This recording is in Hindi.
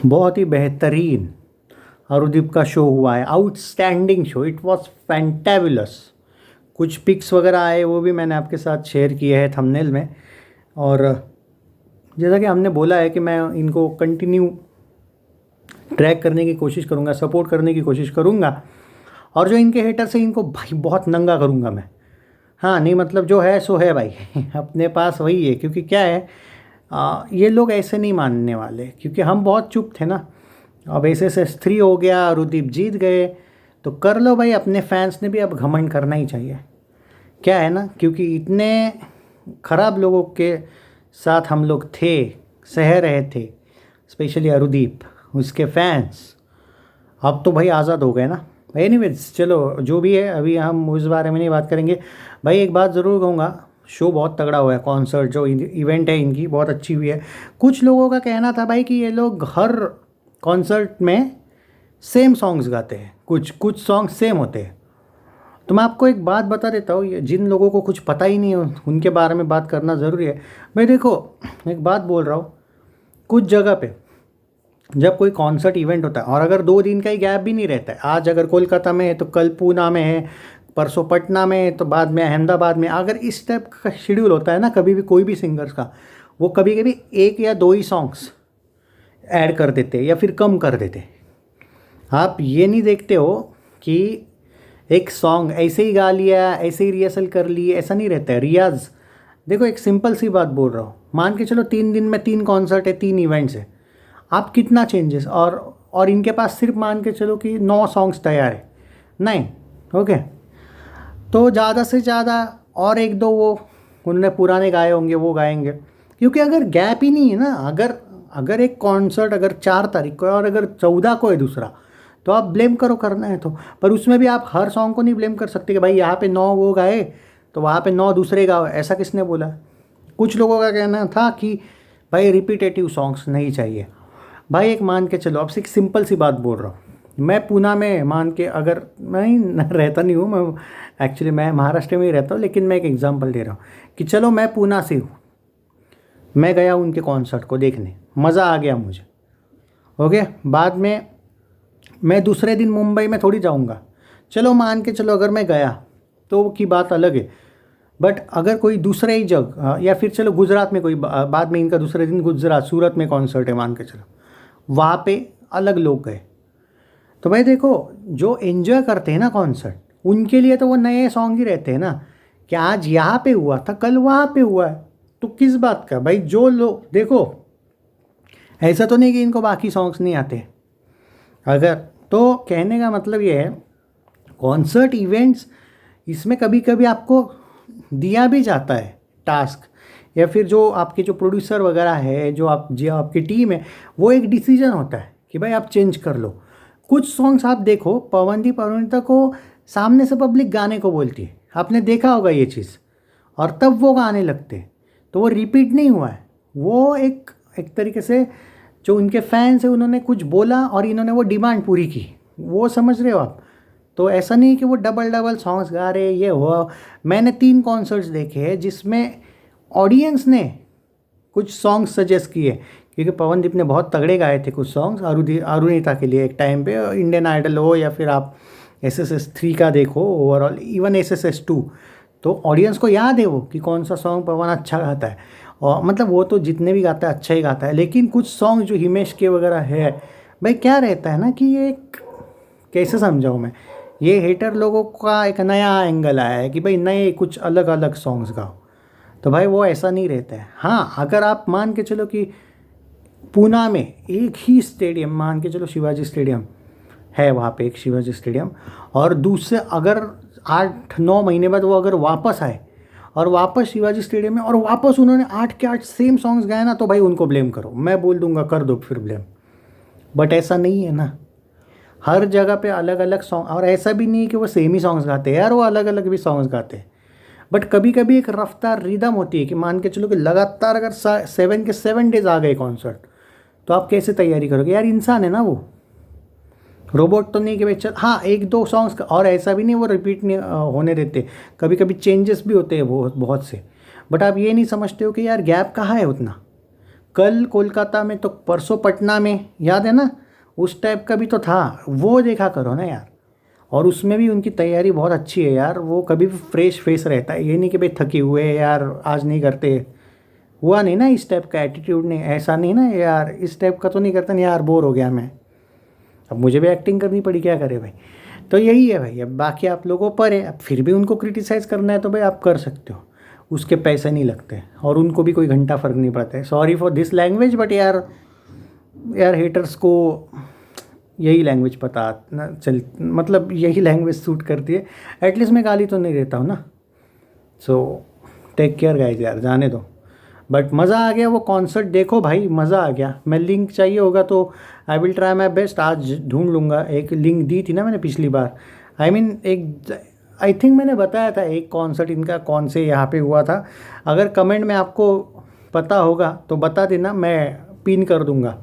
बहुत ही बेहतरीन अरुदीप का शो हुआ है, outstanding show, it was fantabulous. कुछ पिक्स वगैरह आए वो भी मैंने आपके साथ शेयर किए हैं थंबनेल में। और जैसा कि हमने बोला है कि मैं इनको कंटिन्यू ट्रैक करने की कोशिश करूँगा, सपोर्ट करने की कोशिश करूँगा, और जो इनके हेटर्स हैं इनको भाई बहुत नंगा करूँगा मैं। हाँ नहीं मतलब जो है सो है भाई अपने पास वही है, क्योंकि क्या है ये लोग ऐसे नहीं मानने वाले, क्योंकि हम बहुत चुप थे ना। अब SS3 हो गया, रुदीप जीत गए, तो कर लो भाई। अपने फैंस ने भी अब घमंड करना ही चाहिए, क्या है ना, क्योंकि इतने ख़राब लोगों के साथ हम लोग थे, सह रहे थे, स्पेशली अरुदीप, उसके फैंस। अब तो भाई आज़ाद हो गए ना। एनीवेज चलो जो भी है, अभी हम उस बारे में नहीं बात करेंगे। भाई एक बात ज़रूर कहूँगा, शो बहुत तगड़ा हुआ है, कॉन्सर्ट जो इवेंट है इनकी बहुत अच्छी हुई है। कुछ लोगों का कहना था भाई कि ये लोग हर कॉन्सर्ट में सेम सॉन्ग्स गाते हैं, कुछ कुछ सॉन्ग्स सेम होते हैं। तो मैं आपको एक बात बता देता हूँ, ये जिन लोगों को कुछ पता ही नहीं है उनके बारे में बात करना ज़रूरी है। भाई देखो, एक बात बोल रहा हूँ, कुछ जगह पे जब कोई कॉन्सर्ट इवेंट होता है और अगर 2 दिन का ही गैप भी नहीं रहता है, आज अगर कोलकाता में है तो कल पूना में है, परसों पटना में है तो बाद में अहमदाबाद में, अगर इस टाइप का शेड्यूल होता है ना कभी भी कोई भी सिंगर्स का, वो कभी कभी 1 या 2 ही सॉन्ग्स ऐड कर देते या फिर कम कर देते। आप ये नहीं देखते हो कि एक सॉन्ग ऐसे ही गा लिया, ऐसे ही रिहर्सल कर ली, ऐसा नहीं रहता है रियाज। देखो एक सिंपल सी बात बोल रहा हूँ, मान के चलो 3 दिन में 3 कॉन्सर्ट है, 3 इवेंट्स है, आप कितना चेंजेस, और इनके पास सिर्फ मान के चलो कि 9 सॉन्ग्स तैयार है, नहीं, ओके, तो ज़्यादा से ज़्यादा और 1-2 वो उन्होंने पुराने गाए होंगे वो गाएंगे। क्योंकि अगर गैप ही नहीं है ना, अगर अगर एक कॉन्सर्ट अगर 4 तारीख को है और अगर 14 को है दूसरा, तो आप ब्लेम करो, करना है तो। पर उसमें भी आप हर सॉन्ग को नहीं ब्लेम कर सकते कि भाई यहाँ पे 9 वो गाए तो वहाँ पे 9 दूसरे गाओ, ऐसा किसने बोला। कुछ लोगों का कहना था कि भाई रिपीटेटिव सॉन्ग्स नहीं चाहिए। भाई एक मान के चलो, अब से एक सिंपल सी बात बोल रहा हूँ, मैं पूना में मान के, अगर मैं रहता नहीं हूँ, मैं एक्चुअली मैं महाराष्ट्र में ही रहता हूँ, लेकिन मैं एक एग्जांपल दे रहा हूँ कि चलो मैं पूना से हूँ, मैं गया उनके कॉन्सर्ट को देखने, मज़ा आ गया मुझे, ओके। बाद में मैं दूसरे दिन मुंबई में थोड़ी जाऊँगा, चलो मान के चलो अगर मैं गया तो की बात अलग है। बट अगर कोई दूसरे ही जगह, या फिर चलो गुजरात में कोई बाद में इनका दूसरे दिन गुजरात सूरत में कॉन्सर्ट है मान के चलो, वहाँ पे अलग लोग गए, तो भाई देखो जो एंजॉय करते हैं ना कॉन्सर्ट, उनके लिए तो वो नए सॉन्ग ही रहते हैं ना, कि आज यहाँ पे हुआ था कल वहाँ पे हुआ है, तो किस बात का भाई। जो लोग देखो, ऐसा तो नहीं कि इनको बाकी सॉन्ग्स नहीं आते, अगर, तो कहने का मतलब ये है, कॉन्सर्ट इवेंट्स इसमें कभी कभी आपको दिया भी जाता है टास्क, या फिर जो आपके जो प्रोड्यूसर वगैरह है, जो आपकी टीम है, वो एक डिसीजन होता है कि भाई आप चेंज कर लो। कुछ सॉन्ग्स आप देखो, पवनदीप अरुणिता को सामने से पब्लिक गाने को बोलती है, आपने देखा होगा ये चीज़, और तब वो गाने लगते हैं, तो वो रिपीट नहीं हुआ है, वो एक एक तरीके से जो उनके फैंस हैं उन्होंने कुछ बोला और इन्होंने वो डिमांड पूरी की, वो समझ रहे हो आप। तो ऐसा नहीं कि वो डबल डबल सॉन्ग्स गा रहे, ये हुआ। मैंने 3 कॉन्सर्ट्स देखे हैं जिसमें ऑडियंस ने कुछ सॉन्ग्स सजेस्ट किए, क्योंकि पवनदीप ने बहुत तगड़े गाए थे कुछ सॉन्ग्स अरुणिता के लिए एक टाइम पे, इंडियन आइडल हो या फिर आप SS3 का देखो, ओवरऑल इवन SS2, तो ऑडियंस को याद है वो कि कौन सा सॉन्ग पवन अच्छा गाता है, और मतलब वो तो जितने भी गाता है अच्छा ही गाता है। लेकिन कुछ सॉन्ग जो हिमेश के वगैरह है, भाई क्या रहता है ना कि ये एक, कैसे समझाऊँ मैं, ये हेटर लोगों का एक नया एंगल आया है कि भाई नए कुछ अलग अलग सॉन्ग्स गाओ, तो भाई वो ऐसा नहीं रहता है। हाँ अगर आप मान के चलो कि पूना में एक ही स्टेडियम, मान के चलो शिवाजी स्टेडियम है, वहाँ पे एक शिवाजी स्टेडियम, और दूसरे अगर 8-9 महीने बाद वो अगर वापस आए और वापस शिवाजी स्टेडियम में और वापस उन्होंने 8 के 8 सेम सॉन्ग्स गाए ना, तो भाई उनको ब्लेम करो, मैं बोल दूंगा कर दो फिर ब्लेम। बट ऐसा नहीं है ना, हर जगह पे अलग अलग सॉन्ग, और ऐसा भी नहीं कि वो सेम ही सॉन्ग्स गाते हैं यार, वो अलग अलग भी सॉन्ग्स गाते हैं। बट कभी कभी एक रफ्तार रिदम होती है कि मान के चलो कि लगातार अगर 7 के 7 डेज आ गए कॉन्सर्ट, तो आप कैसे तैयारी करोगे यार, इंसान है ना वो, रोबोट तो नहीं कि भाई चल हाँ 1-2 सॉन्ग्स का, और ऐसा भी नहीं वो रिपीट नहीं होने देते, कभी कभी चेंजेस भी होते हैं बहुत बहुत से। बट आप ये नहीं समझते हो कि यार गैप कहाँ है उतना, कल कोलकाता में तो परसों पटना में, याद है ना, उस टाइप का भी तो था, वो देखा करो ना यार। और उसमें भी उनकी तैयारी बहुत अच्छी है यार, वो कभी भी फ्रेश फेस रहता है, ये नहीं कि भाई थके हुए हैं यार आज नहीं करते, हुआ नहीं ना इस टाइप का एटीट्यूड, नहीं ऐसा नहीं ना यार, इस टाइप का तो नहीं करता नहीं यार, बोर हो गया मैं, अब मुझे भी एक्टिंग करनी पड़ी, क्या करे भाई। तो यही है भाई, अब बाकी आप लोगों पर है, अब फिर भी उनको क्रिटिसाइज़ करना है तो भाई आप कर सकते हो, उसके पैसे नहीं लगते और उनको भी कोई घंटा फ़र्क नहीं पड़ता है। Sorry for this language but यार, यार हेटर्स को यही लैंग्वेज पता ना चल, मतलब यही लैंग्वेज सूट करती है। एटलीस्ट मैं गाली तो नहीं देता हूँ ना। सो टेक केयर गाइज यार, जाने दो। बट मज़ा आ गया, वो कॉन्सर्ट देखो भाई, मज़ा आ गया। मैं लिंक चाहिए होगा तो I will try my best, आज ढूंढ लूँगा। एक लिंक दी थी ना मैंने पिछली बार, आई मीन एक, आई थिंक मैंने बताया था एक कॉन्सर्ट इनका कौन से यहाँ पे हुआ था। अगर कमेंट में आपको पता होगा तो बता देना, मैं पिन कर दूँगा।